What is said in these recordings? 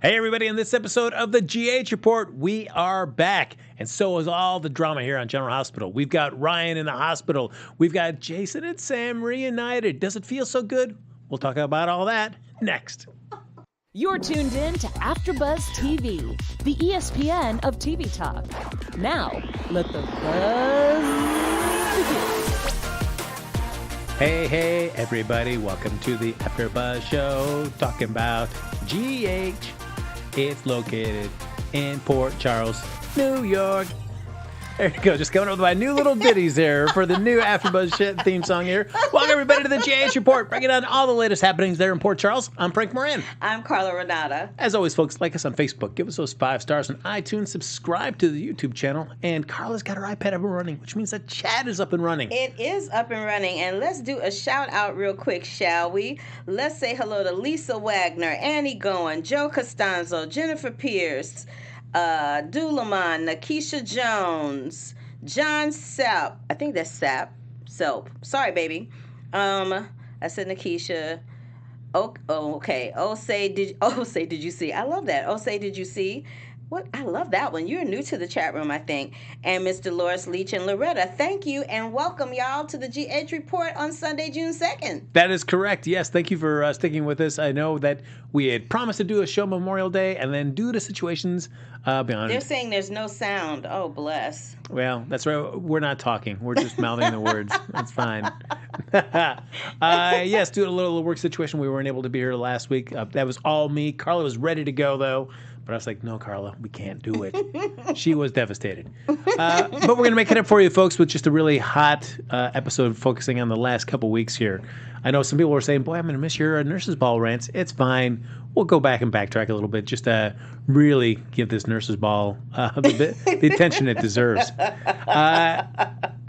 Hey, everybody, in this episode of the GH Report, we are back. And so is all the drama here on General Hospital. We've got Ryan in the hospital. We've got Jason and Sam reunited. Does it feel so good? We'll talk about all that next. You're tuned in to AfterBuzz TV, the ESPN of TV talk. Now, let the buzz begin. Hey, everybody. Welcome to the AfterBuzz show, talking about GH. It's located in Port Charles, New York. There you go. Just coming up with my new little ditties there for the new AfterBuzz theme song here. Welcome, everybody, to the GH Report, breaking down all the latest happenings there in Port Charles. I'm Frank Moran. I'm Carla Renata. As always, folks, like us on Facebook. Give us those 5 stars on iTunes. Subscribe to the YouTube channel. And Carla's got her iPad up and running, which means the chat is up and running. It is up and running. And let's do a shout out real quick, shall we? Let's say hello to Lisa Wagner, Annie Goen, Joe Costanzo, Jennifer Pierce, Dulaman, Nakisha Jones, John Sapp. I think that's Sapp. Soap. Sorry, baby. I said Nakisha. Okay. Did you see? I love that. Say, did you see? What? I love that one. You're new to the chat room, I think. And Miss Dolores Leach and Loretta, thank you and welcome y'all to the GH Report on Sunday, June 2nd. That is correct. Yes, thank you for sticking with us. I know that we had promised to do a show Memorial Day, and then due to situations beyond. They're saying there's no sound. Oh, bless. Well, that's right. We're not talking. We're just mouthing the words. That's fine. Yes, due to a little work situation, we weren't able to be here last week. That was all me. Carla was ready to go, though. But I was like, no, Carla, we can't do it. She was devastated. But we're going to make it up for you, folks, with just a really hot episode focusing on the last couple weeks here. I know some people were saying, boy, I'm going to miss your Nurses Ball rants. It's fine. We'll go back and backtrack a little bit just to really give this Nurses Ball the attention it deserves. But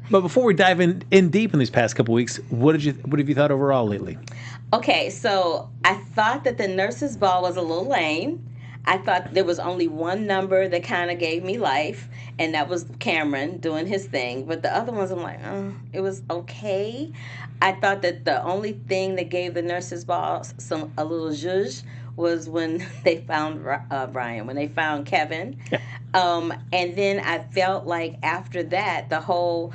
before we dive in deep in these past couple weeks, what have you thought overall lately? Okay, so I thought that the Nurses Ball was a little lame. I thought there was only one number that kind of gave me life, and that was Cameron doing his thing. But the other ones, I'm like, it was okay. I thought that the only thing that gave the Nurses Ball a little zhuzh was when they found Brian, when they found Kevin. And then I felt like after that, the whole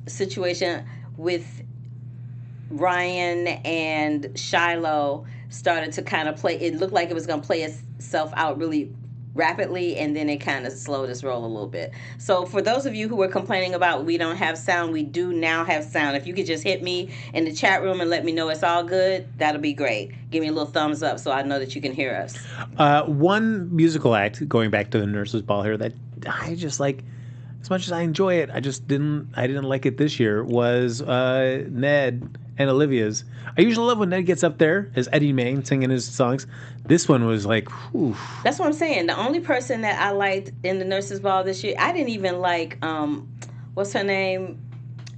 situation with Ryan and Shiloh started to kind of play. It looked like it was going to play itself out really rapidly, and then it kind of slowed its roll a little bit. So for those of you who were complaining about we don't have sound, we do now have sound. If you could just hit me in the chat room and let me know it's all good, that'll be great. Give me a little thumbs up so I know that you can hear us. One musical act, going back to the Nurses Ball here, that I just like, as much as I enjoy it, I didn't like it this year, was Ned and Olivia's. I usually love when Ned gets up there as Eddie Main singing his songs. This one was like, whew. That's what I'm saying. The only person that I liked in the Nurses Ball this year, I didn't even like, what's her name?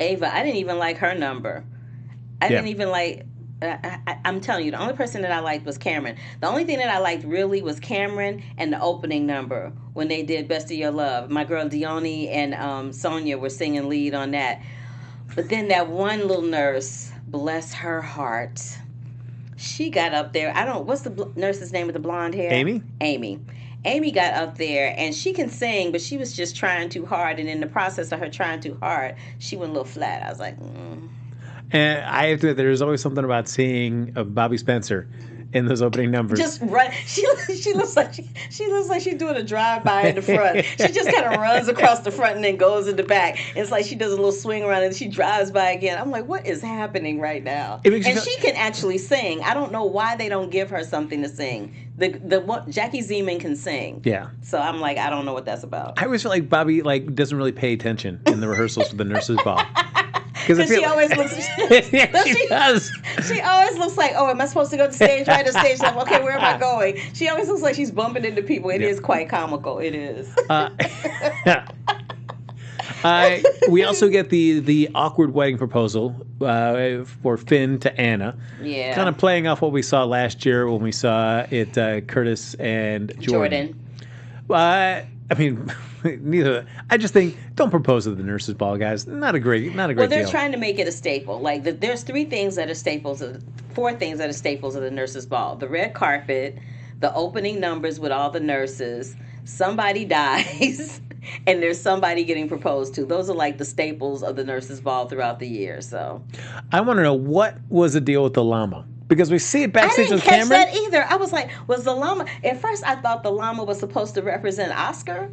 Ava. I didn't even like her number. I didn't even like, I'm telling you, the only person that I liked was Cameron. The only thing that I liked really was Cameron and the opening number when they did Best of Your Love. My girl Dione and Sonia were singing lead on that. But then that one little nurse, bless her heart, she got up there. What's the nurse's name with the blonde hair? Amy. Amy got up there, and she can sing, but she was just trying too hard. And in the process of her trying too hard, she went a little flat. I was like, And I have to admit, there's always something about seeing Bobby Spencer in those opening numbers. Just run. She looks like she's doing a drive-by in the front. She just kind of runs across the front and then goes in the back. It's like she does a little swing around and she drives by again. I'm like, what is happening right now? And she can actually sing. I don't know why they don't give her something to sing. Jackie Zeman can sing. Yeah. So I'm like, I don't know what that's about. I always feel like Bobby doesn't really pay attention in the rehearsals for the Nurses Ball. Because she always looks. Yeah, she does. She always looks like, oh, am I supposed to go to stage right or stage left? Okay, where am I going? She always looks like she's bumping into people. It is quite comical. It is. We also get the awkward wedding proposal for Finn to Anna. Yeah. Kind of playing off what we saw last year when we saw it Curtis and Jordan. I mean, neither. I just think don't propose at the Nurses Ball, guys. Not a great deal. Well, they're trying to make it a staple. Like there's 4 things that are staples of the Nurses Ball: the red carpet, the opening numbers with all the nurses, somebody dies, and there's somebody getting proposed to. Those are like the staples of the nurses' ball throughout the year. So I want to know, what was the deal with the llama? Because we see it backstage with Cameron. Cameron. I didn't catch that either. I was like, was the llama... At first, I thought the llama was supposed to represent Oscar.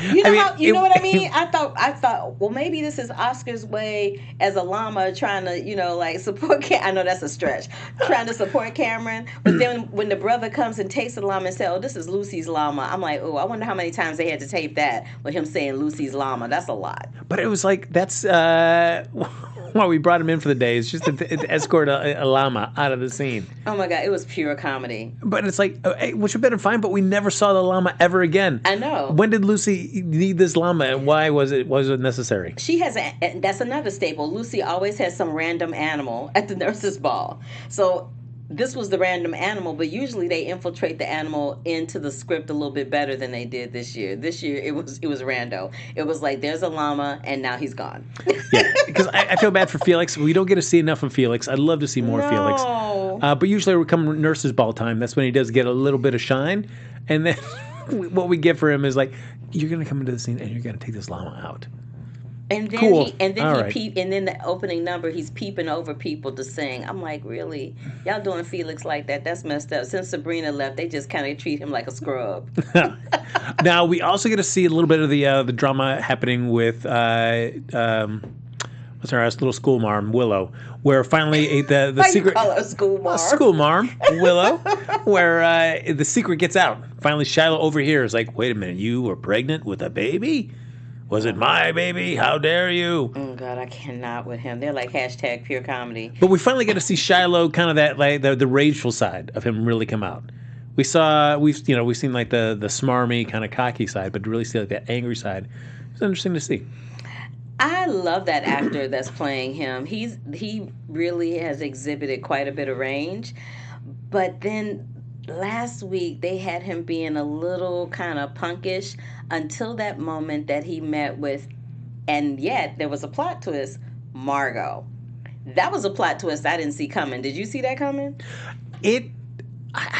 You know what I mean? I thought, well, maybe this is Oscar's way as a llama trying to, like support. I know that's a stretch, trying to support Cameron. But then when the brother comes and takes the llama and says, "Oh, this is Lucy's llama," I'm like, oh, I wonder how many times they had to tape that with him saying Lucy's llama. That's a lot. But it was like, that's why we brought him in for the day. It's just to escort a llama out of the scene. Oh my God, it was pure comedy. But it's like, which would have been fine, but we never saw the llama ever again. I know. When did Lucy need this llama, and why was it necessary? She has that's another staple. Lucy always has some random animal at the nurses' ball. So this was the random animal, but usually they infiltrate the animal into the script a little bit better than they did this year. This year it was rando. It was like, there's a llama and now he's gone. Yeah, because I feel bad for Felix. We don't get to see enough of Felix. I'd love to see more Felix. But usually when it comes nurses' ball time, that's when he does get a little bit of shine. And then what we get for him is like, you're going to come into the scene and you're going to take this llama out. And then cool. And then the opening number, he's peeping over people to sing. I'm like, really? Y'all doing Felix like that? That's messed up. Since Sabrina left, they just kind of treat him like a scrub. Now we also get to see a little bit of the drama happening with what's our little school marm, Willow, where finally the Why secret. You call her school marm? School marm, Willow, where the secret gets out. Finally, Shiloh overhears, like, wait a minute, you were pregnant with a baby? Was it my baby? How dare you? Oh God, I cannot with him. They're like hashtag pure comedy. But we finally get to see Shiloh, kind of that like the rageful side of him really come out. We've seen like the smarmy kind of cocky side, but to really see like that angry side, it's interesting to see. I love that actor that's playing him. He really has exhibited quite a bit of range, but then last week they had him being a little kind of punkish until that moment that he met with, and yet there was a plot twist, Margo. That was a plot twist I didn't see coming. Did you see that coming? I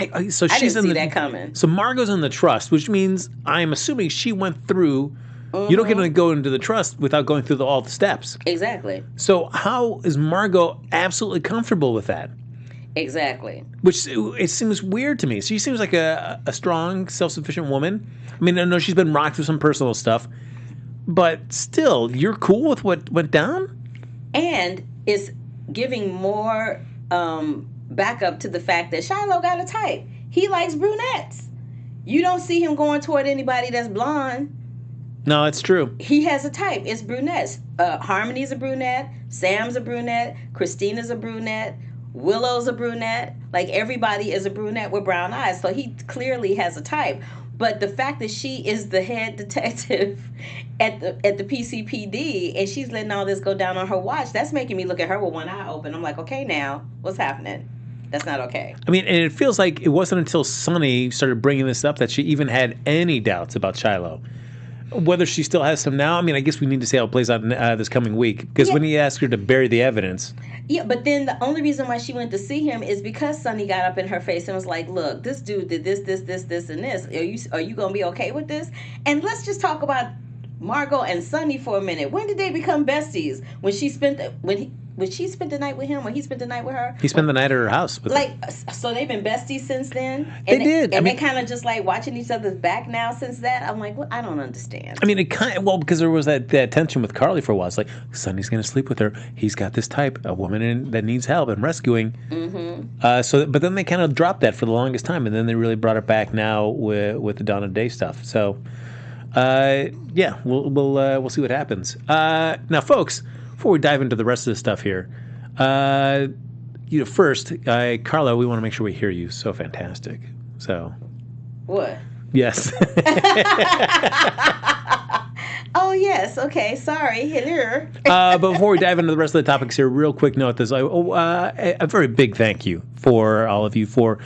didn't see that coming. So Margo's in the trust, which means I'm assuming she went through. You don't get to go into the trust without going through all the steps. Exactly. So how is Margo absolutely comfortable with that? Exactly. Which it seems weird to me. She seems like a strong, self-sufficient woman. I mean, I know she's been rocked through some personal stuff, but still, you're cool with what went down? And it's giving more backup to the fact that Shiloh got a type. He likes brunettes. You don't see him going toward anybody that's blonde. No, that's true. He has a type. It's brunettes. Harmony's a brunette. Sam's a brunette. Christina's a brunette. Willow's a brunette. Like, everybody is a brunette with brown eyes. So he clearly has a type. But the fact that she is the head detective at the PCPD and she's letting all this go down on her watch, that's making me look at her with one eye open. I'm like, okay, now, what's happening? That's not okay. I mean, and it feels like it wasn't until Sonny started bringing this up that she even had any doubts about Shiloh. Whether she still has some now, I mean, I guess we need to see how it plays out this coming week. Because when he asked her to bury the evidence. Yeah, but then the only reason why she went to see him is because Sonny got up in her face and was like, look, this dude did this, and this. Are you going to be okay with this? And let's just talk about Margo and Sonny for a minute. When did they become besties? When she spent the night with him, or he spent the night with her? He spent the night at her house with her. So they've been besties since then? They did. And they kind of just like watching each other's back now since that? I'm like, well, I don't understand. I mean, it kind of, because there was that tension with Carly for a while. It's like, Sonny's going to sleep with her. He's got this type, a woman that needs help and rescuing. Mm-hmm. But then they kind of dropped that for the longest time, and then they really brought it back now with the Dawn of Day stuff. So, yeah, we'll see what happens. Now, folks, before we dive into the rest of the stuff here, first, Carla, we want to make sure we hear you. So fantastic. So. What? Yes. Oh, yes. Okay. Sorry. But before we dive into the rest of the topics here, real quick note, a very big thank you for all of you for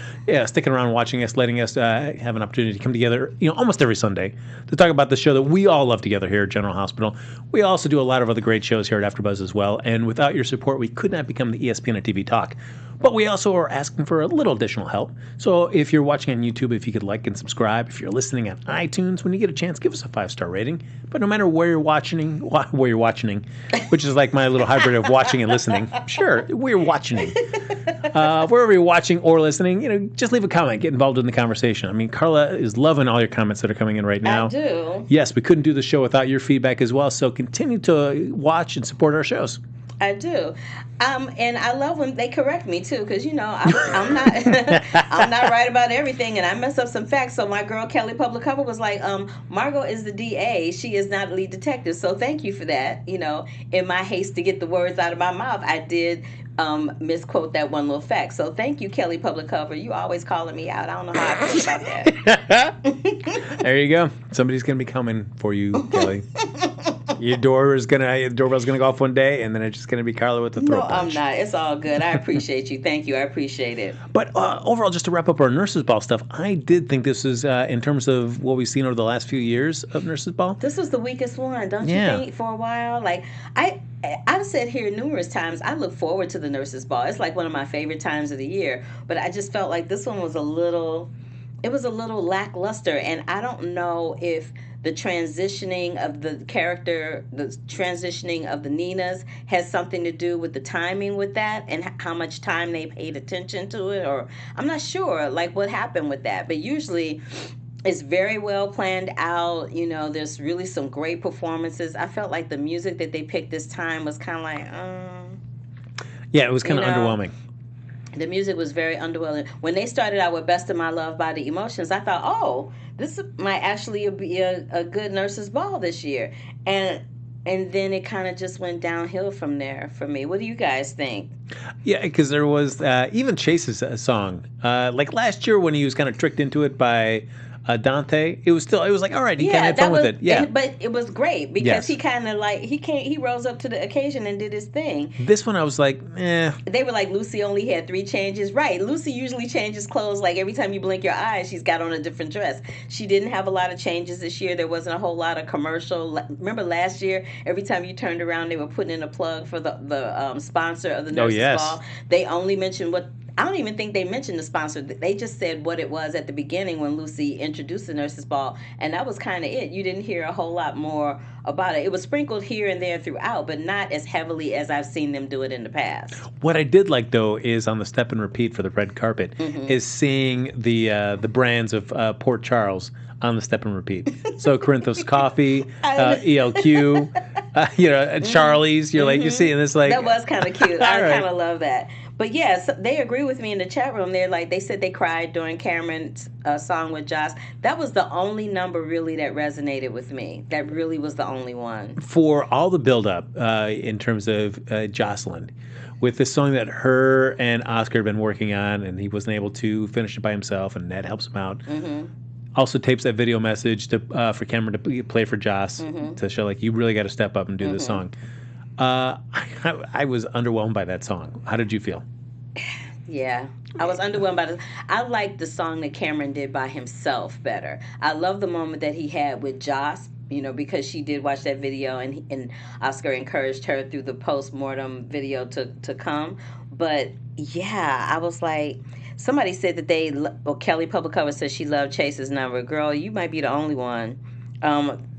sticking around, watching us, letting us have an opportunity to come together, almost every Sunday to talk about the show that we all love together here at General Hospital. We also do a lot of other great shows here at AfterBuzz as well, and without your support, we could not become the ESPN of TV Talk. But we also are asking for a little additional help. So if you're watching on YouTube, if you could like and subscribe. If you're listening on iTunes, when you get a chance, give us a 5-star rating. But no matter where you're watching, which is like my little hybrid of watching and listening. Sure, we're watching. Wherever you're watching or listening, just leave a comment. Get involved in the conversation. I mean, Carla is loving all your comments that are coming in right now. I do. Yes, we couldn't do the show without your feedback as well. So continue to watch and support our shows. I do, and I love when they correct me too, because I'm not I'm not right about everything, and I mess up some facts. So my girl Kelly Public Cover was like, Margo is the DA; she is not lead detective. So thank you for that. In my haste to get the words out of my mouth, I did misquote that one little fact. So thank you, Kelly Public Cover. You always calling me out. I don't know how I feel about that. There you go. Somebody's gonna be coming for you, Kelly. Your doorbell's gonna go off one day, and then it's just gonna be Carla with the throat punch. No, I'm not. It's all good. I appreciate you. Thank you. I appreciate it. But overall, just to wrap up our Nurses Ball stuff, I did think this is, in terms of what we've seen over the last few years of Nurses Ball, this was the weakest one, don't you think? For a while, like I've said here numerous times, I look forward to the Nurses Ball. It's like one of my favorite times of the year. But I just felt like this one was a little lackluster, and I don't know if the transitioning of the character, the transitioning of the Ninas has something to do with the timing with that and how much time they paid attention to it, or I'm not sure like what happened with that. But usually it's very well planned out. There's really some great performances. I felt like the music that they picked this time was kind of like, yeah, it was kind of underwhelming. The music was very underwhelming. When they started out with Best of My Love by the Emotions, I thought, oh, this might actually be a good Nurses Ball this year. And then it kind of just went downhill from there for me. What do you guys think? Yeah, because there was even Chase's song. Like last year when he was kind of tricked into it by Dante, it was like, all right, he kind of had fun with it. Yeah, but it was great because he kind of like he rose up to the occasion and did his thing. This one I was like, eh. They were like, Lucy only had 3 changes. Right, Lucy usually changes clothes like every time you blink your eyes, she's got on a different dress. She didn't have a lot of changes this year. There wasn't a whole lot of commercial. Remember last year, every time you turned around, they were putting in a plug for the sponsor of the Nurses Ball. They only mentioned what. I don't even think they mentioned the sponsor. They just said what it was at the beginning when Lucy introduced the Nurses Ball, and that was kind of it. You didn't hear a whole lot more about it. It was sprinkled here and there throughout, but not as heavily as I've seen them do it in the past. What I did like, though, is on the step and repeat for the red carpet, is seeing the brands of Port Charles on the step and repeat. So Corinthos Coffee, ELQ, Charlie's. You're like, you're seeing this like... That was kind of cute. I kind of love that. But yes, they agree with me in the chat room. They said they cried during Cameron's song with Joss. That was the only number really that resonated with me. That really was the only one. For all the buildup in terms of Jocelyn, with this song that her and Oscar had been working on, and he wasn't able to finish it by himself, and Ned helps him out. Also tapes that video message for Cameron to play for Joss to show like, you really got to step up and do this song. I was underwhelmed by that song. How did you feel? Yeah, I was underwhelmed by this. I liked the song that Cameron did by himself better. I love the moment that he had with Joss, because she did watch that video and Oscar encouraged her through the post-mortem video to come. But yeah, I was like, somebody said that Kelly Public Cover said she loved Chase's number. Girl, you might be the only one.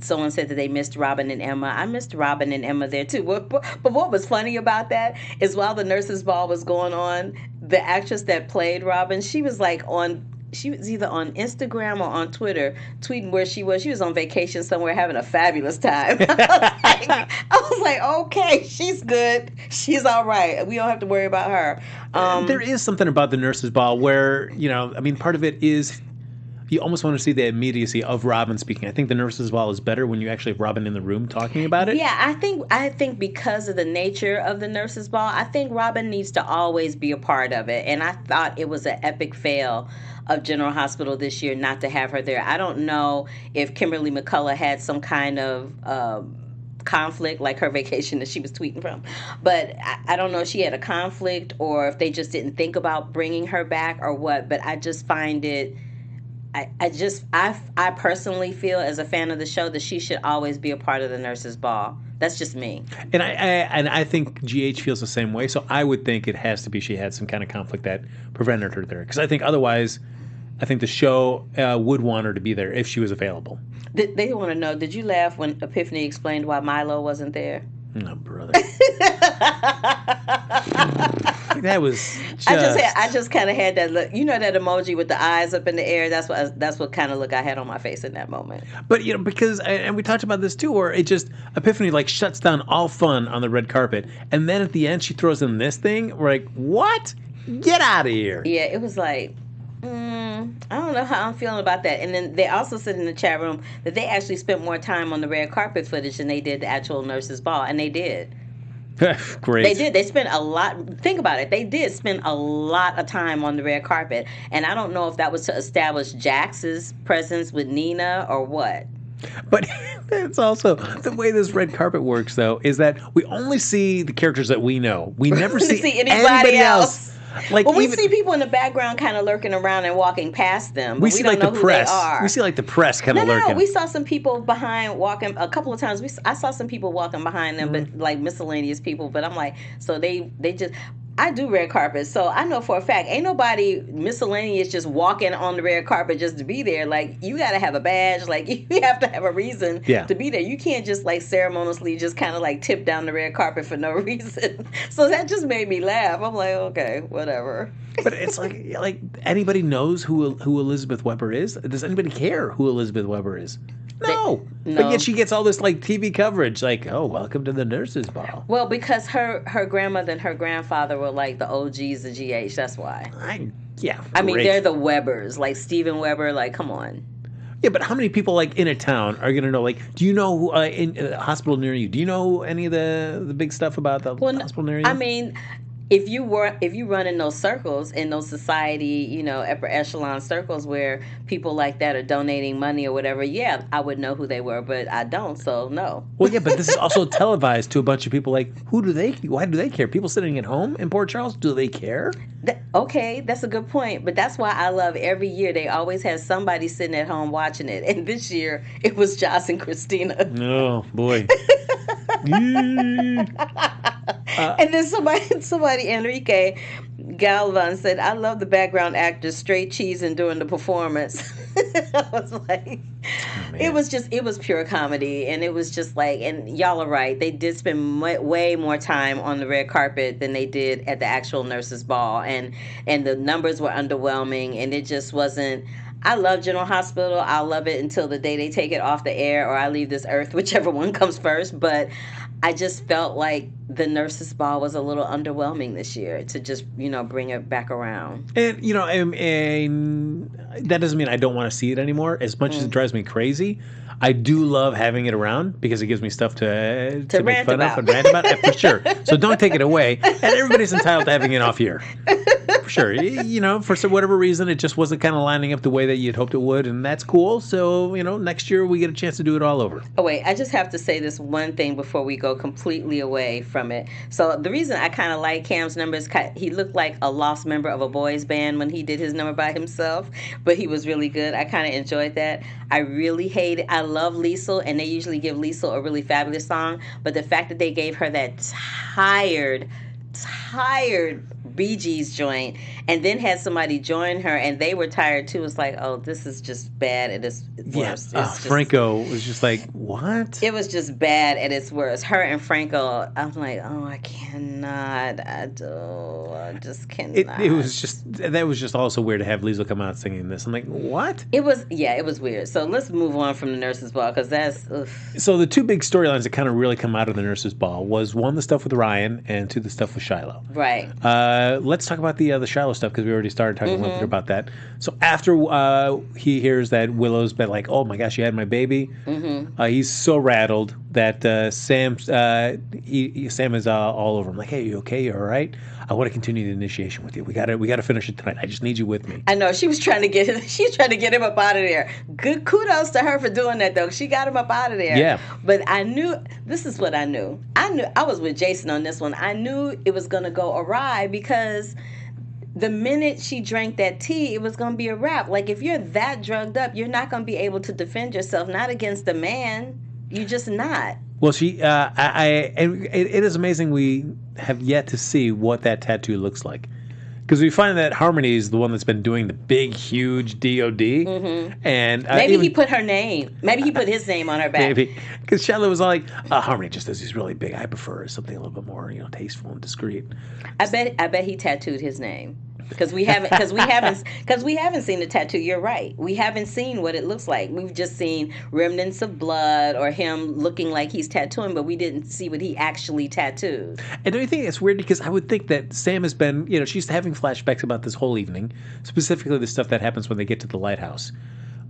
Someone said that they missed Robin and Emma. I missed Robin and Emma there too. But what was funny about that is while the Nurses Ball was going on, the actress that played Robin, she was either on Instagram or on Twitter tweeting where she was. She was on vacation somewhere having a fabulous time. I was like, okay, she's good. She's all right. We don't have to worry about her. There is something about the Nurses Ball where, part of it is you almost want to see the immediacy of Robin speaking. I think the Nurses Ball is better when you actually have Robin in the room talking about it. Yeah, I think because of the nature of the Nurses Ball, I think Robin needs to always be a part of it. And I thought it was an epic fail of General Hospital this year not to have her there. I don't know if Kimberly McCullough had some kind of conflict, like her vacation that she was tweeting from. But I don't know if she had a conflict or if they just didn't think about bringing her back or what. But I just find it. I personally feel as a fan of the show that she should always be a part of the nurses' ball. That's just me. And I think GH feels the same way. So I would think it has to be she had some kind of conflict that prevented her there. Because I think otherwise, I think the show would want her to be there if she was available. They want to know, did you laugh when Epiphany explained why Milo wasn't there? No, brother. That was just... I just kind of had that look. You know that emoji with the eyes up in the air? That's what kind of look I had on my face in that moment. But, because, and we talked about this too, where it just, Epiphany shuts down all fun on the red carpet. And then at the end, she throws in this thing. We're like, what? Get out of here. Yeah, it was like... I don't know how I'm feeling about that. And then they also said in the chat room that they actually spent more time on the red carpet footage than they did the actual nurses' ball, and they did. Great. They did. They spent a lot. Think about it. They did spend a lot of time on the red carpet, and I don't know if that was to establish Jax's presence with Nina or what. But it's also the way this red carpet works, though, is that we only see the characters that we know. We never see anybody else. We see people in the background kind of lurking around and walking past them. We see don't know the press. Who they are. We see the press kind of lurking. No, we saw some people behind walking a couple of times. I saw some people walking behind them, but miscellaneous people. But I'm like, so they just. I do red carpets, so I know for a fact ain't nobody miscellaneous just walking on the red carpet just to be there. You got to have a badge. You have to have a reason to be there. You can't just ceremoniously just kind of tip down the red carpet for no reason. So that just made me laugh. I'm like, okay, whatever. But it's like anybody knows who Elizabeth Weber is? Does anybody care who Elizabeth Weber is? No. But yet she gets all this TV coverage, oh, welcome to the nurses' ball. Well, because her grandmother and her grandfather were the OGs of GH. That's why. I mean, they're the Webers, Stephen Weber. Come on. Yeah, but how many people in a town are gonna know? Do you know who, in a hospital near you? Do you know any of the big stuff about the hospital near you? I mean. If you run in those circles, in those society, upper echelon circles where people like that are donating money or whatever, yeah, I would know who they were, but I don't, so no. Well, yeah, but this is also televised to a bunch of people. Why do they care? People sitting at home in Port Charles, do they care? Okay, that's a good point, but that's why I love every year they always have somebody sitting at home watching it, and this year it was Joss and Christina. Oh, boy. And then somebody, Enrique Galvan said, I love the background actors straight cheesing during the performance. I was like, it was pure comedy. And it was just and y'all are right. They did spend way more time on the red carpet than they did at the actual nurses' ball. And the numbers were underwhelming. And it just wasn't. I love General Hospital. I'll love it until the day they take it off the air or I leave this earth, whichever one comes first. But I just felt like the nurses' ball was a little underwhelming this year to just, bring it back around. And, and that doesn't mean I don't want to see it anymore. As much as it drives me crazy, I do love having it around because it gives me stuff to make fun of and rant about. For sure. So don't take it away. And everybody's entitled to having it off here. For sure. For whatever reason, it just wasn't kind of lining up the way that you'd hoped it would. And that's cool. So, next year we get a chance to do it all over. Oh, wait. I just have to say this one thing before we go completely away from it. So the reason I kind of like Cam's numbers, he looked like a lost member of a boys band when he did his number by himself. But he was really good. I kind of enjoyed that. I really hate it. I love Liesl, and they usually give Liesl a really fabulous song. But the fact that they gave her that tired Bee Gees joint and then had somebody join her and they were tired too. It's like, oh, this is just bad at its worst. Franco was just like, what? It was just bad at its worst. Her and Franco, I'm like, oh, I cannot. I just cannot. It was just also weird to have Liesl come out singing this. I'm like, what? It was weird. So let's move on from the nurses' ball because that's. Ugh. So the two big storylines that kind of really come out of the nurses' ball was one, the stuff with Ryan, and two, the stuff with Shiloh. Right. Let's talk about the Shiloh stuff because we already started talking a little bit about that. So after he hears that Willow's been like, oh my gosh, you had my baby, he's so rattled. that Sam is all over him. Like, hey, you okay? You all right? I want to continue the initiation with you. We gotta finish it tonight. I just need you with me. I know she was trying to get him up out of there. Good kudos to her for doing that though. She got him up out of there. Yeah. But this is what I knew. I was with Jason on this one. I knew it was gonna go awry because the minute she drank that tea, it was going to be a wrap. Like, if you're that drugged up, you're not going to be able to defend yourself, not against a man. You're just not. Well, and it is amazing we have yet to see what that tattoo looks like. Because we find that Harmony is the one that's been doing the big, huge DOD. Mm-hmm. And maybe he put her name. Maybe he put his name on her back. Maybe. Because Shiloh was like, Harmony just does these really big. I prefer something a little bit more, tasteful and discreet. I bet he tattooed his name. Because we haven't seen the tattoo. You're right. We haven't seen what it looks like. We've just seen remnants of blood or him looking like he's tattooing, but we didn't see what he actually tattooed. And don't you think it's weird? Because I would think that Sam has been, she's having flashbacks about this whole evening, specifically the stuff that happens when they get to the lighthouse.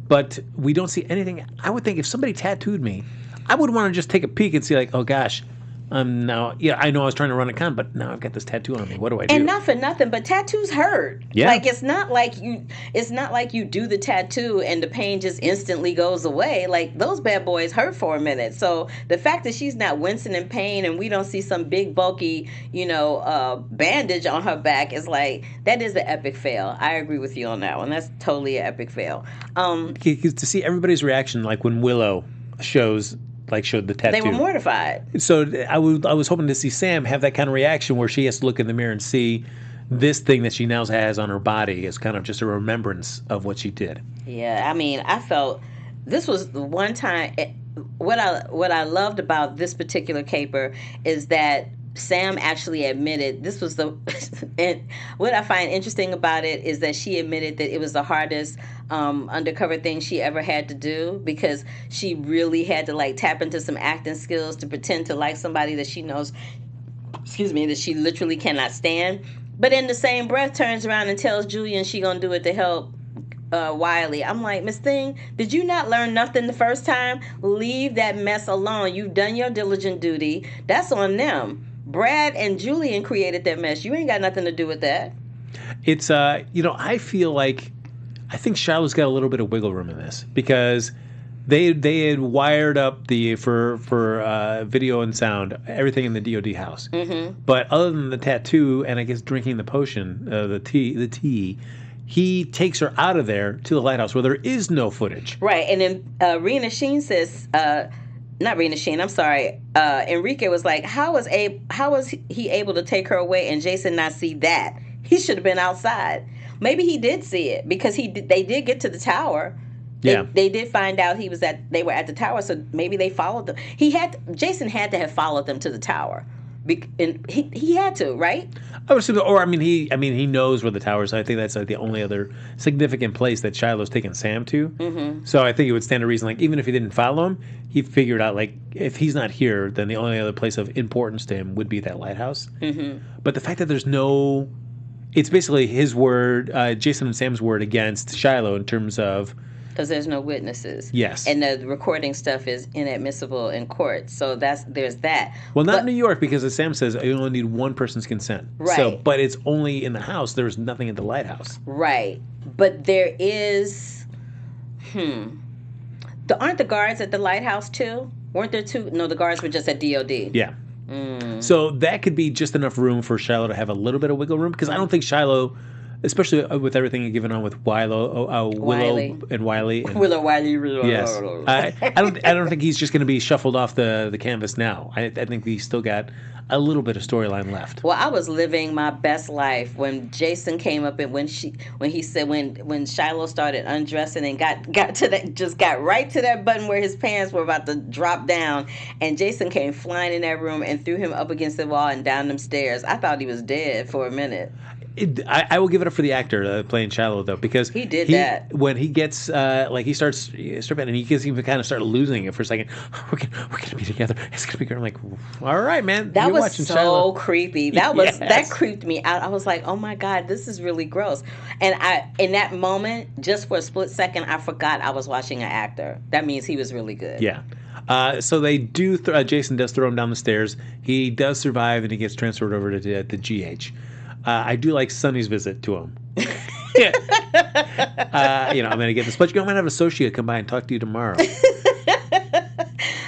But we don't see anything. I would think if somebody tattooed me, I would want to just take a peek and see, like, oh gosh. Now, I know I was trying to run a con, but now I've got this tattoo on me. What do I do? And not for nothing, but tattoos hurt. Yeah. Like, it's not like you do the tattoo and the pain just instantly goes away. Like, those bad boys hurt for a minute. So the fact that she's not wincing in pain and we don't see some big bulky, bandage on her back is like, that is an epic fail. I agree with you on that one. That's totally an epic fail. To see everybody's reaction, like when Willow showed the tattoo. They were mortified. So I was hoping to see Sam have that kind of reaction where she has to look in the mirror and see this thing that she now has on her body as kind of just a remembrance of what she did. Yeah, I mean, I felt this was the one time. What I loved about this particular caper is that Sam actually admitted this was and what I find interesting about it is that she admitted that it was the hardest undercover thing she ever had to do because she really had to tap into some acting skills to pretend to like somebody that she knows, that she literally cannot stand. But in the same breath turns around and tells Julian she gonna do it to help Wiley. I'm like, Miss Thing, did you not learn nothing the first time? Leave that mess alone. You've done your diligent duty. That's on them. Brad and Julian created that mess. You ain't got nothing to do with that. It's, I feel like, I think Shiloh's got a little bit of wiggle room in this because they had wired up for video and sound, everything in the DOD house. Mm-hmm. But other than the tattoo and I guess drinking the potion, the tea, he takes her out of there to the lighthouse where there is no footage. Right. And then Rena Sheen says, not Rena Sheen, I'm sorry. Enrique was like, how was he able to take her away and Jason not see that? He should have been outside. Maybe he did see it because they did get to the tower. They did find out they were at the tower, so maybe they followed them. Jason had to have followed them to the tower. And he had to, right? I would assume, or he knows where the tower is. So I think that's the only other significant place that Shiloh's taken Sam to. Mm-hmm. So I think it would stand to reason, even if he didn't follow him, he figured out if he's not here, then the only other place of importance to him would be that lighthouse. Mm-hmm. But the fact that there's it's basically his word, Jason and Sam's word against Shiloh in terms of. Because there's no witnesses. Yes. And the recording stuff is inadmissible in court. So there's that. Well, not in New York because as Sam says, you only need one person's consent. Right. But it's only in the house. There's nothing at the lighthouse. Right. But there is, aren't the guards at the lighthouse too? Weren't there two? No, the guards were just at DOD. Yeah. So that could be just enough room for Shiloh to have a little bit of wiggle room because I don't think Shiloh, especially with everything given on with Willow and Wiley. Wiley. Yes. I don't think he's just going to be shuffled off the canvas now. I think he's still got a little bit of storyline left. Well, I was living my best life when Jason came up and when he said when Shiloh started undressing and got to that, just got right to that button where his pants were about to drop down, and Jason came flying in that room and threw him up against the wall and down them stairs. I thought he was dead for a minute. I will give it up for the actor playing Shiloh though, because he did that when he gets like he starts and he gets even kind of start losing it for a second. We're gonna be together. It's gonna be great. I'm like, all right, man. That You're was watching so Shiloh. creepy. That creeped me out. I was like, oh my God, this is really gross. And in that moment, just for a split second, I forgot I was watching an actor. That means he was really good. Yeah. So they do. Jason does throw him down the stairs. He does survive, and he gets transferred over to the GH. I do like Sonny's visit to him. I'm going to get this, but I'm going to have an associate come by and talk to you tomorrow.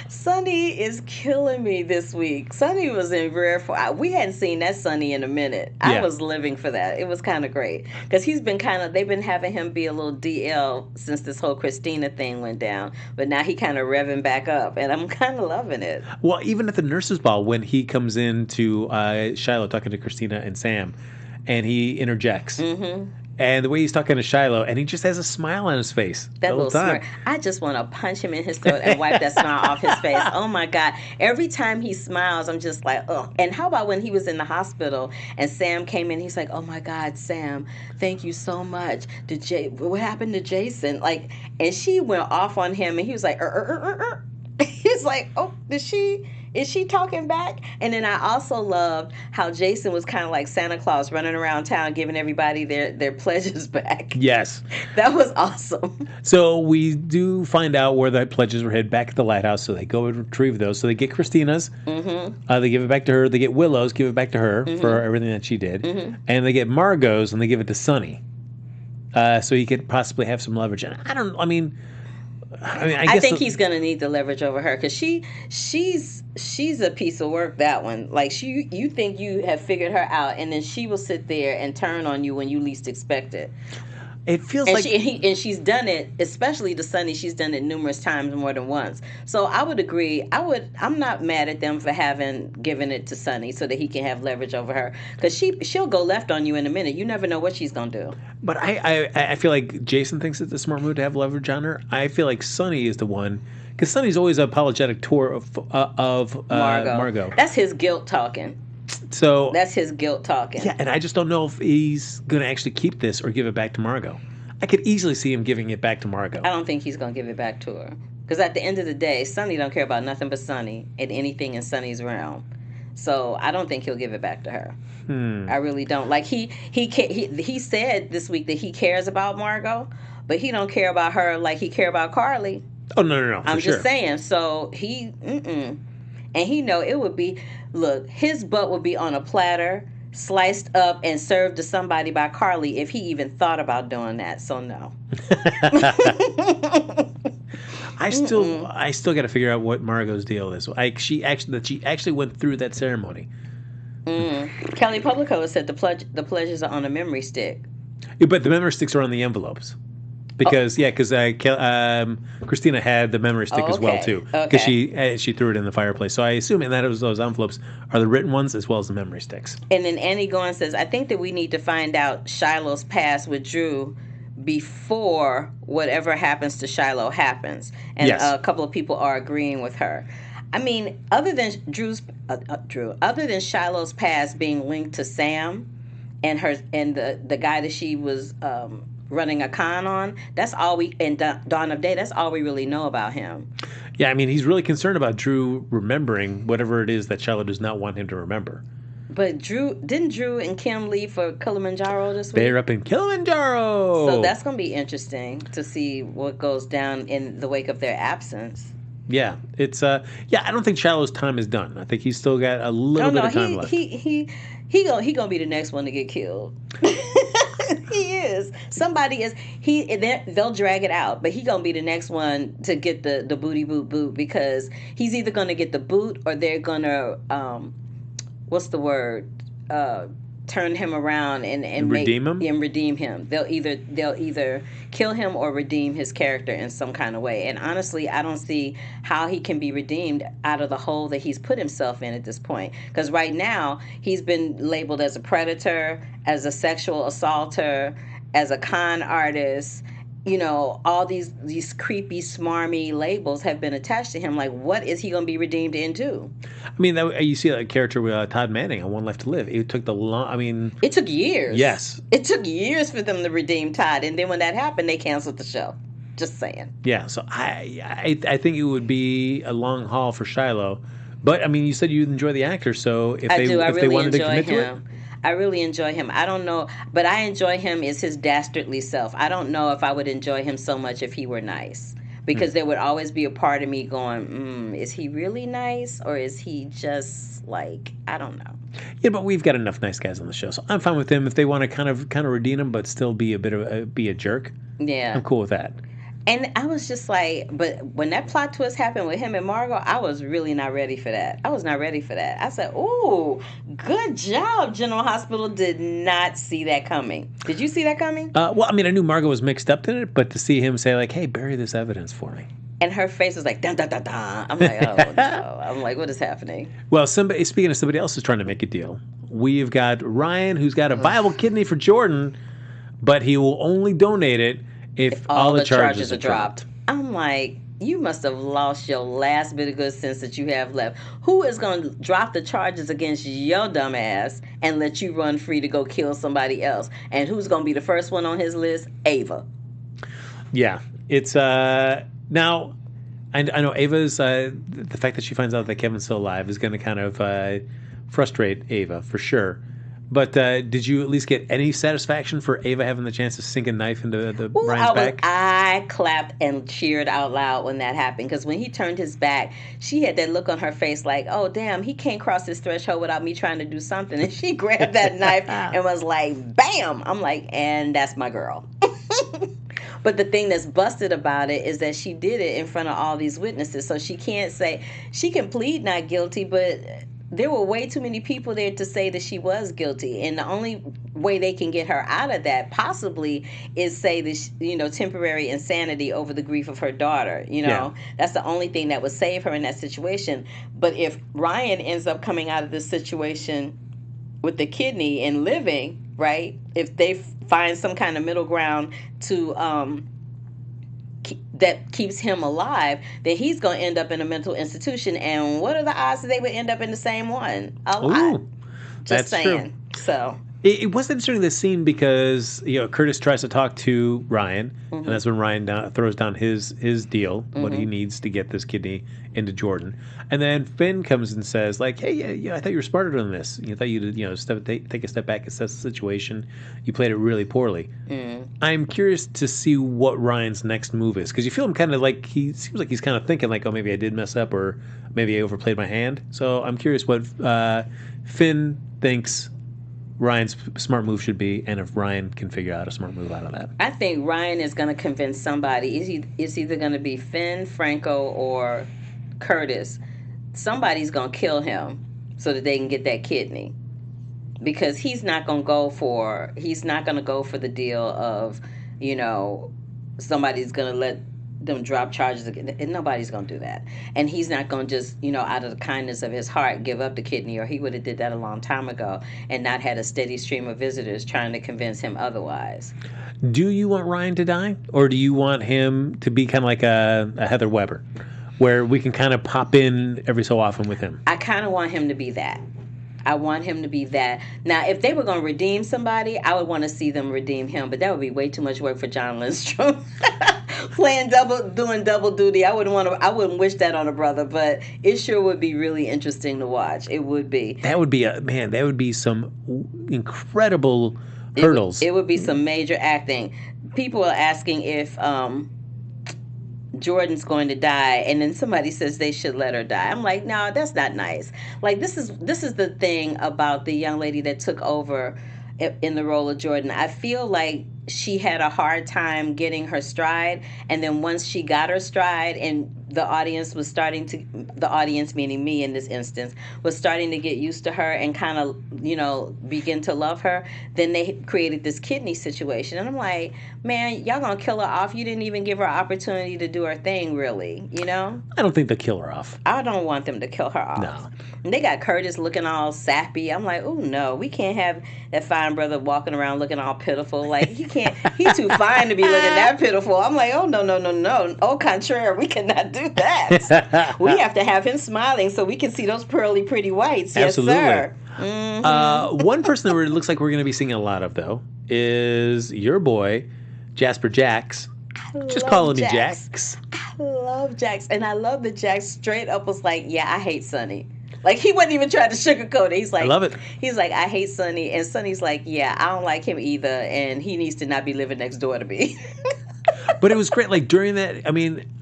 Sonny is killing me this week. Sonny was in rare form. We hadn't seen that Sonny in a minute. I was living for that. It was kind of great because they've been having him be a little DL since this whole Christina thing went down. But now he kind of revving back up, and I'm kind of loving it. Well, even at the nurses' ball, when he comes in to Shiloh talking to Christina and Sam, and he interjects. Mm-hmm. And the way he's talking to Shiloh, and he just has a smile on his face. That little smirk. I just want to punch him in his throat and wipe that smile off his face. Oh my God. Every time he smiles, I'm just like, ugh. And how about when he was in the hospital and Sam came in, he's like, oh my God, Sam, thank you so much. What happened to Jason? Like, and she went off on him, and he was like, He's like, oh, is she talking back? And then I also loved how Jason was kind of like Santa Claus running around town giving everybody their pledges back. Yes. That was awesome. So we do find out where the pledges were hid back at the lighthouse, so they go and retrieve those. So they get Christina's. Mm-hmm. They give it back to her. They get Willow's, give it back to her for everything that she did. Mm-hmm. And they get Margo's, and they give it to Sonny. So he could possibly have some leverage. And I think he's gonna need the leverage over her because she's a piece of work. That one, like you think you have figured her out, and then she will sit there and turn on you when you least expect it. It feels and like she's done it, especially to Sonny. She's done it numerous times, more than once. So I would agree. I'm not mad at them for having given it to Sonny so that he can have leverage over her, because she'll go left on you in a minute. You never know what she's gonna do. But I feel like Jason thinks it's a smart move to have leverage on her. I feel like Sonny is the one, because Sonny's always apologetic toward Margo. That's his guilt talking. So that's his guilt talking. Yeah, and I just don't know if he's going to actually keep this or give it back to Margo. I could easily see him giving it back to Margo. I don't think he's going to give it back to her. Because at the end of the day, Sonny don't care about nothing but Sonny and anything in Sonny's realm. So I don't think he'll give it back to her. I really don't. Like he said this week that he cares about Margo, but he don't care about her like he care about Carly. Oh, no. I'm just saying. So and he know it would be, look, his butt would be on a platter, sliced up and served to somebody by Carly if he even thought about doing that. So no. I still got to figure out what Margo's deal is. She actually went through that ceremony. Kelly Publico said the pledges are on a memory stick. Yeah, but the memory sticks are on the envelopes. Because Christina had the memory stick as well too, because she threw it in the fireplace. So I assume that those envelopes are the written ones as well as the memory sticks. And then Annie Goins says, I think that we need to find out Shiloh's past with Drew before whatever happens to Shiloh happens. And a couple of people are agreeing with her. I mean, other than other than Shiloh's past being linked to Sam and the guy that she was running a con on, that's all Dawn of Day, that's all we really know about him. Yeah, I mean, he's really concerned about Drew remembering whatever it is that Shiloh does not want him to remember. But didn't Drew and Kim leave for Kilimanjaro this week? They're up in Kilimanjaro! So that's going to be interesting to see what goes down in the wake of their absence. Yeah, it's I don't think Shiloh's time is done. I think he's still got a little bit of time left. He gonna be the next one to get killed. He is. Somebody is. They'll drag it out, but he gonna be the next one to get the booty boot, because he's either gonna get the boot or they're gonna what's the word? Turn him around and redeem him. And redeem him. They'll either kill him or redeem his character in some kind of way. And honestly, I don't see how he can be redeemed out of the hole that he's put himself in at this point. Because right now he's been labeled as a predator, as a sexual assaulter, as a con artist, all these creepy, smarmy labels have been attached to him. Like, what is he going to be redeemed into? I mean, you see a character with Todd Manning on One Life to Live. It took it took years. Yes. It took years for them to redeem Todd. And then when that happened, they canceled the show. Just saying. Yeah, so I think it would be a long haul for Shiloh. But, I mean, you said you enjoy the actor, so if they wanted to commit to it. I really enjoy him. I don't know, but I enjoy him as his dastardly self. I don't know if I would enjoy him so much if he were nice. Because there would always be a part of me going, is he really nice? Or is he just like, I don't know. Yeah, but we've got enough nice guys on the show, so I'm fine with them if they want to kind of redeem him, but still be a jerk. Yeah, I'm cool with that. And I was just like, but when that plot twist happened with him and Margo, I was really not ready for that. I was not ready for that. I said, ooh, good job, General Hospital. Did not see that coming. Did you see that coming? Well, I mean, I knew Margo was mixed up in it, but to see him say, like, hey, bury this evidence for me. And her face was like, dun, dun, dun, dun. I'm like, oh, no. I'm like, what is happening? Well, speaking of somebody else who's trying to make a deal, we've got Ryan, who's got a viable kidney for Jordan, but he will only donate it if all the charges are dropped. I'm like, you must have lost your last bit of good sense that you have left. Who is going to drop the charges against your dumb ass and let you run free to go kill somebody else? And who's going to be the first one on his list? Ava. Yeah. It's, now, I know Ava's, the fact that she finds out that Kevin's still alive is going to kind of frustrate Ava, for sure. But did you at least get any satisfaction for Ava having the chance to sink a knife into Ryan's back? I clapped and cheered out loud when that happened, because when he turned his back, she had that look on her face like, oh, damn, he can't cross this threshold without me trying to do something. And she grabbed that knife and was like, bam! I'm like, and that's my girl. But the thing that's busted about it is that she did it in front of all these witnesses. So she can't say, she can plead not guilty, but there were way too many people there to say that she was guilty. And the only way they can get her out of that possibly is say this, temporary insanity over the grief of her daughter. That's the only thing that would save her in that situation. But if Ryan ends up coming out of this situation with the kidney and living, right? If they find some kind of middle ground to that keeps him alive, then he's going to end up in a mental institution. And what are the odds that they would end up in the same one? A lot. Just saying. True. So it was interesting, this scene, because Curtis tries to talk to Ryan, and that's when Ryan throws down his deal, what he needs to get this kidney into Jordan. And then Finn comes and says, like, hey, I thought you were smarter than this. I thought you'd take a step back, assess the situation. You played it really poorly. I'm curious to see what Ryan's next move is, because you feel him kind of like, he seems like he's kind of thinking like, oh, maybe I did mess up, or maybe I overplayed my hand. So I'm curious what Finn thinks Ryan's smart move should be, and if Ryan can figure out a smart move out of that. I think Ryan is going to convince somebody. It's either going to be Finn, Franco, or Curtis. Somebody's going to kill him so that they can get that kidney, because he's not going to go for the deal of, somebody's going to let them drop charges again. And nobody's going to do that. And he's not going to just, out of the kindness of his heart, give up the kidney, or he would have did that a long time ago and not had a steady stream of visitors trying to convince him otherwise. Do you want Ryan to die, or do you want him to be kind of like a Heather Weber, where we can kind of pop in every so often with him? I kind of want him to be that. I want him to be that. Now, if they were going to redeem somebody, I would want to see them redeem him, but that would be way too much work for John Lindstrom. Doing double duty. I wouldn't wish that on a brother, but it sure would be really interesting to watch. It would be. That would be some incredible hurdles. It would be some major acting. People are asking if Jordan's going to die, and then somebody says they should let her die. I'm like, no, that's not nice. Like, this is the thing about the young lady that took over in the role of Jordan. I feel like she had a hard time getting her stride, and then once she got her stride and the audience meaning me in this instance, was starting to get used to her and kind of, begin to love her, then they created this kidney situation. And I'm like, man, y'all gonna kill her off. You didn't even give her an opportunity to do her thing, really, I don't think they'll kill her off. I don't want them to kill her off. No. And they got Curtis looking all sappy. I'm like, oh no, we can't have that fine brother walking around looking all pitiful. Like, he too fine to be looking that pitiful. I'm like, oh no. Au contraire, we cannot do that. We have to have him smiling so we can see those pearly pretty whites. Absolutely. Yes, sir. Mm-hmm. One person that it looks like we're going to be seeing a lot of, though, is your boy, Jasper Jax. Just calling me Jax. I love Jax. And I love that Jax straight up was like, yeah, I hate Sonny. Like, he wasn't even trying to sugarcoat it. He's like, I love it. He's like, I hate Sonny. And Sonny's like, yeah, I don't like him either. And he needs to not be living next door to me. But it was great. Like, during that,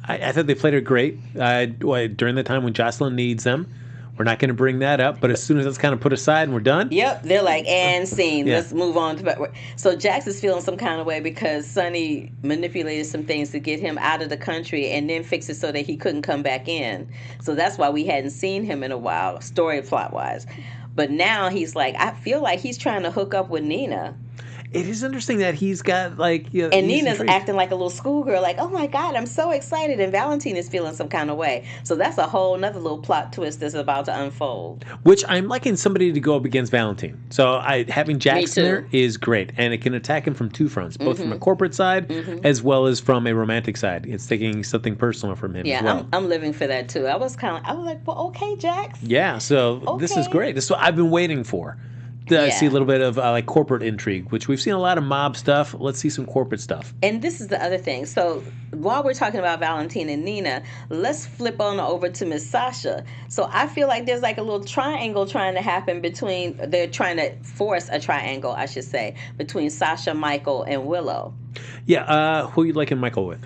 I thought they played it great. During the time when Jocelyn needs them. We're not going to bring that up, but as soon as that's kind of put aside and we're done. Yep, they're like, and scene. Yeah. Let's move on. So Jax is feeling some kind of way because Sonny manipulated some things to get him out of the country and then fix it so that he couldn't come back in. So that's why we hadn't seen him in a while, story plot-wise. But now he's like, I feel like he's trying to hook up with Nina. It is interesting that he's got, like... and Nina's acting like a little schoolgirl, like, oh my God, I'm so excited. And Valentine is feeling some kind of way. So that's a whole nother little plot twist that's about to unfold. Which I'm liking somebody to go up against Valentine. So having Jackson there is great. And it can attack him from two fronts, both from a corporate side as well as from a romantic side. It's taking something personal from him as well. Yeah, I'm living for that too. I was like, well, okay, Jax. Yeah, so This is great. This is what I've been waiting for. I see a little bit of like corporate intrigue, which we've seen a lot of mob stuff. Let's see some corporate stuff. And this is the other thing. So while we're talking about Valentine and Nina, let's flip on over to Miss Sasha. So I feel like there's like a little triangle trying to happen they're trying to force a triangle, I should say, between Sasha, Michael, and Willow. Yeah, who you liking Michael with?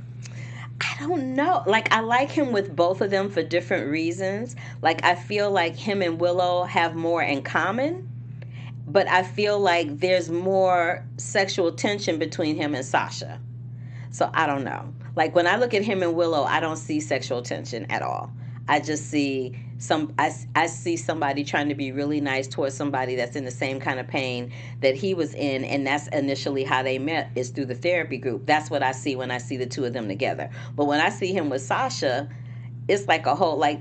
I don't know. Like, I like him with both of them for different reasons. Like, I feel like him and Willow have more in common. But I feel like there's more sexual tension between him and Sasha. So I don't know. Like, when I look at him and Willow, I don't see sexual tension at all. I just see I see somebody trying to be really nice towards somebody that's in the same kind of pain that he was in, and that's initially how they met, is through the therapy group. That's what I see when I see the two of them together. But when I see him with Sasha, it's like a whole, like,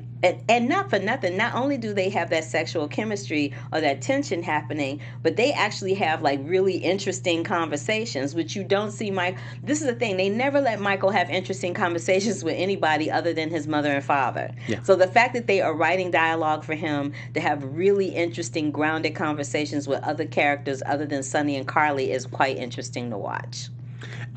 and not for nothing, not only do they have that sexual chemistry or that tension happening, but they actually have like really interesting conversations, which you don't see this is the thing, they never let Michael have interesting conversations with anybody other than his mother and father. Yeah. So the fact that they are writing dialogue for him to have really interesting, grounded conversations with other characters other than Sonny and Carly is quite interesting to watch.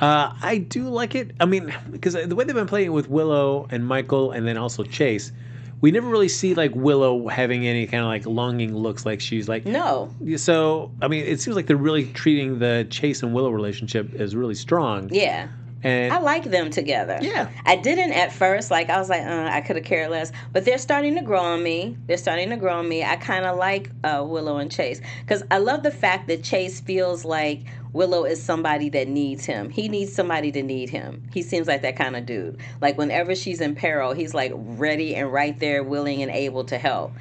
I do like it. I mean, because the way they've been playing it with Willow and Michael and then also Chase, we never really see like Willow having any kind of like longing looks, like she's like... No. So, I mean, it seems like they're really treating the Chase and Willow relationship as really strong. Yeah. And I like them together. Yeah. I didn't at first. Like, I was like, I could have cared less. But they're starting to grow on me. I kind of like Willow and Chase. Because I love the fact that Chase feels like Willow is somebody that needs him. He needs somebody to need him. He seems like that kind of dude. Like, whenever she's in peril, he's like ready and right there, willing and able to help.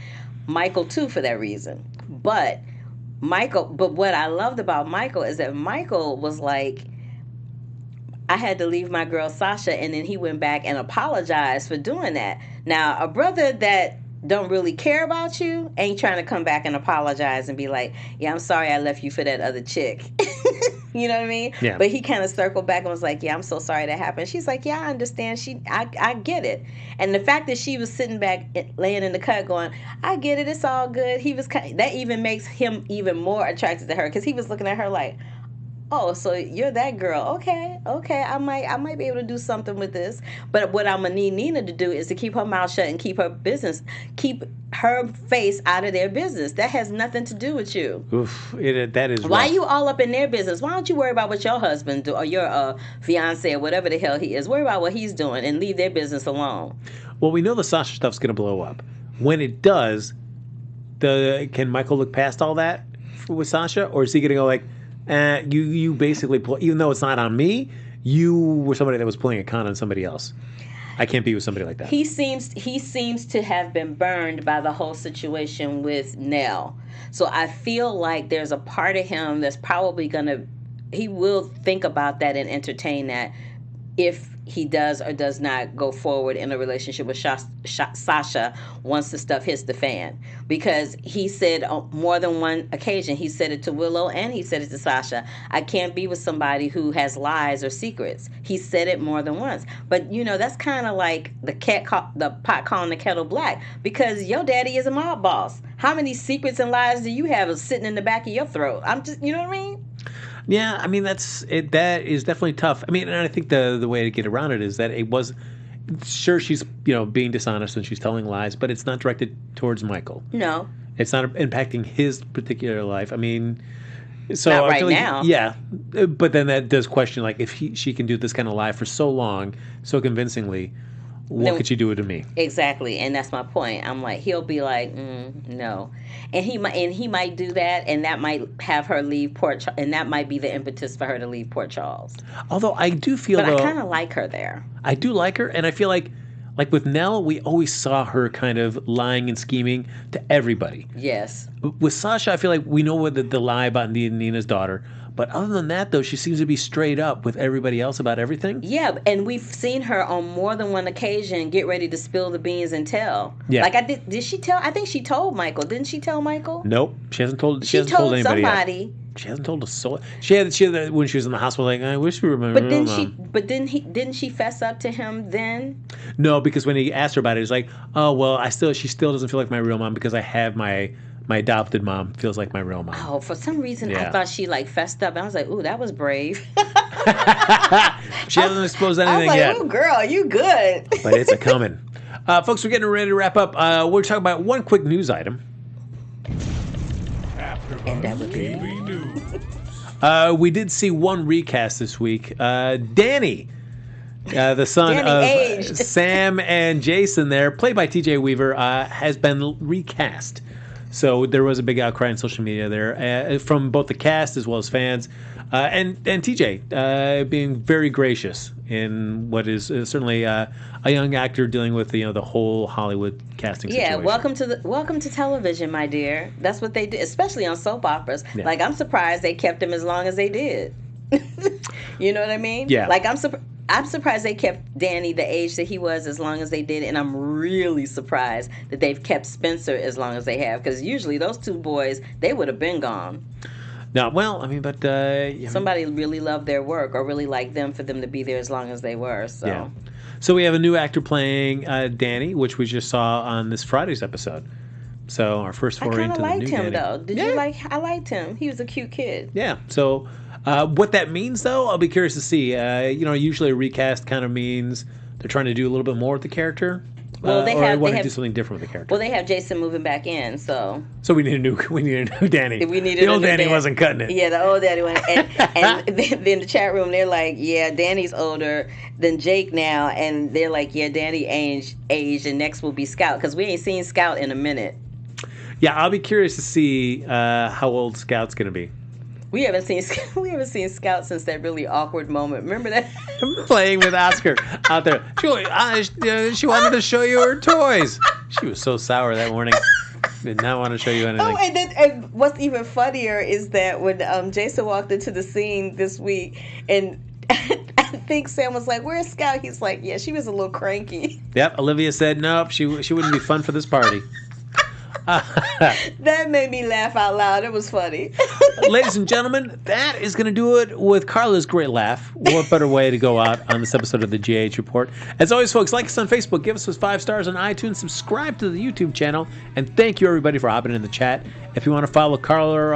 Michael, too, for that reason. But what I loved about Michael is that Michael was like, I had to leave my girl Sasha, and then he went back and apologized for doing that. Now, a brother that don't really care about you ain't trying to come back and apologize and be like, yeah, I'm sorry I left you for that other chick. You know what I mean? Yeah. But he kind of circled back and was like, yeah, I'm so sorry that happened. She's like, yeah, I understand. I get it. And the fact that she was sitting back, laying in the cut going, I get it, it's all good. That even makes him even more attracted to her, because he was looking at her like, oh, so you're that girl. Okay, I might be able to do something with this. But what I'm gonna need Nina to do is to keep her mouth shut and keep her face out of their business. That has nothing to do with you. Oof, that is. Why rough. are you all up in their business? Why don't you worry about what your husband do, or your fiance, or whatever the hell he is? Worry about what he's doing and leave their business alone. Well, we know the Sasha stuff's gonna blow up. When it does, can Michael look past all that with Sasha, or is he gonna go like, you basically, even though it's not on me, you were somebody that was pulling a con on somebody else? I can't be with somebody like that. He seems to have been burned by the whole situation with Nell. So I feel like there's a part of him that's probably he will think about that and entertain that if he does or does not go forward in a relationship with Sasha once the stuff hits the fan. Because he said on more than one occasion, he said it to Willow and he said it to Sasha, I can't be with somebody who has lies or secrets. He said it more than once. But, that's kind of like the pot calling the kettle black, because your daddy is a mob boss. How many secrets and lies do you have sitting in the back of your throat? You know what I mean? Yeah, I mean, that is definitely tough. I mean, and I think the way to get around it is that it was, sure, she's, being dishonest and she's telling lies, but it's not directed towards Michael. No. It's not impacting his particular life. I mean, so not I right feel like, now. Yeah, but then that does question, like, if she can do this kind of lie for so long, so convincingly, what could she do it to me? Exactly, and that's my point. I'm like, he'll be like, no, and he might do that, and that might have her leave Port, and that might be the impetus for her to leave Port Charles. Although I do feel, but I kind of like her there. I do like her, and I feel like with Nell, we always saw her kind of lying and scheming to everybody. Yes. With Sasha, I feel like we know the lie about Nina's daughter. But other than that, though, she seems to be straight up with everybody else about everything. Yeah, and we've seen her on more than one occasion get ready to spill the beans and tell. Yeah. Like, did she tell? I think she told Michael. Didn't she tell Michael? Nope. She hasn't told. She hasn't told anybody somebody. Yet. She hasn't told a soul. She had when she was in the hospital. Like, I wish we remember. Didn't she fess up to him then? No, because when he asked her about it, he's like, oh well, she still doesn't feel like my real mom because I have my adopted mom feels like my real mom. Oh, for some reason, I thought she fessed up. And I was like, ooh, that was brave. She hasn't exposed anything yet. I was like, ooh, girl, you good. But it's a coming. Folks, we're getting ready to wrap up. We're talking about one quick news item. And that would be news. We did see one recast this week. Danny, the son Danny of Sam and Jason there, played by TJ Weaver, has been recast. So there was a big outcry on social media there from both the cast as well as fans, and TJ being very gracious in what is certainly a young actor dealing with the whole Hollywood casting situation. Yeah, welcome to television, my dear. That's what they do, especially on soap operas. Yeah. Like, I'm surprised they kept him as long as they did. You know what I mean? Yeah. Like, I'm surprised they kept Danny the age that he was as long as they did, and I'm really surprised that they've kept Spencer as long as they have, because usually those two boys, they would have been gone. No, well, I mean, but somebody really loved their work or really liked them for them to be there as long as they were. So, yeah. So we have a new actor playing Danny, which we just saw on this Friday's episode. So our first foray into the new Danny. I kind of liked him, though. Did you like? I liked him. He was a cute kid. Yeah. So. What that means, though, I'll be curious to see. Usually a recast kind of means they're trying to do a little bit more with the character. Well, they want to do something different with the character. Well, they have Jason moving back in, so. So we need a new Danny. The old Danny wasn't cutting it. Yeah, the old Danny went. And then in the chat room, they're like, "Yeah, Danny's older than Jake now," and they're like, "Yeah, Danny aged, and next will be Scout," because we ain't seen Scout in a minute. Yeah, I'll be curious to see how old Scout's going to be. We haven't seen Scout since that really awkward moment. Remember that? Playing with Oscar out there. She wanted to show you her toys. She was so sour that morning. Did not want to show you anything. Oh, and what's even funnier is that when Jason walked into the scene this week, and I think Sam was like, "Where's Scout?" He's like, "Yeah, she was a little cranky." Yep. Olivia said, "Nope, she wouldn't be fun for this party." That made me laugh out loud. It was funny. Ladies and gentlemen, that is going to do it with Carla's great laugh. What better way to go out on this episode of the GH Report? As always, folks, like us on Facebook, give us those 5 stars on iTunes, subscribe to the YouTube channel, and thank you, everybody, for hopping in the chat. If you want to follow Carla or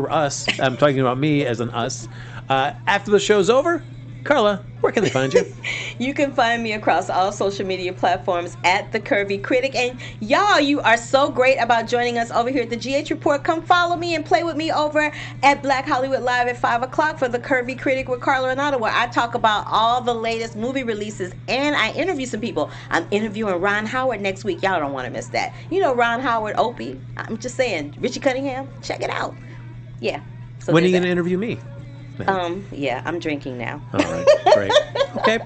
us, I'm talking about me as an us, after the show's over, Carla, where can they find you? You can find me across all social media platforms at The Curvy Critic. And y'all, you are so great about joining us over here at the GH Report. Come follow me and play with me over at Black Hollywood Live at 5 o'clock for The Curvy Critic with Carla and Ottawa, where I talk about all the latest movie releases and I interview some people. I'm interviewing Ron Howard next week. Y'all don't want to miss that. You know Ron Howard, Opie. I'm just saying. Richie Cunningham, check it out. Yeah. So when are you going to interview me? Yeah, I'm drinking now. All right, great. Okay.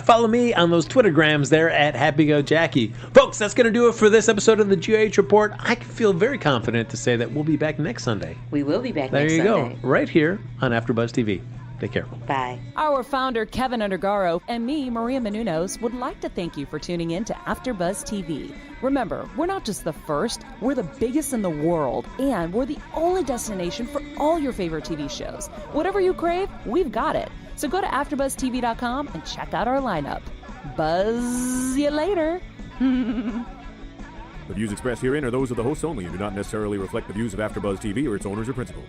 Follow me on those Twittergrams there at HappyGoJackie. Folks, that's going to do it for this episode of the GH Report. I feel very confident to say that we'll be back next Sunday. We will be back There next you Sunday. go. Right here on AfterBuzz TV. Take care. Bye. Our founder, Kevin Undergaro, and me, Maria Menounos, would like to thank you for tuning in to AfterBuzz TV. Remember, we're not just the first, we're the biggest in the world, and we're the only destination for all your favorite TV shows. Whatever you crave, we've got it. So go to AfterBuzzTV.com and check out our lineup. Buzz you later. The views expressed herein are those of the hosts only and do not necessarily reflect the views of AfterBuzz TV or its owners or principals.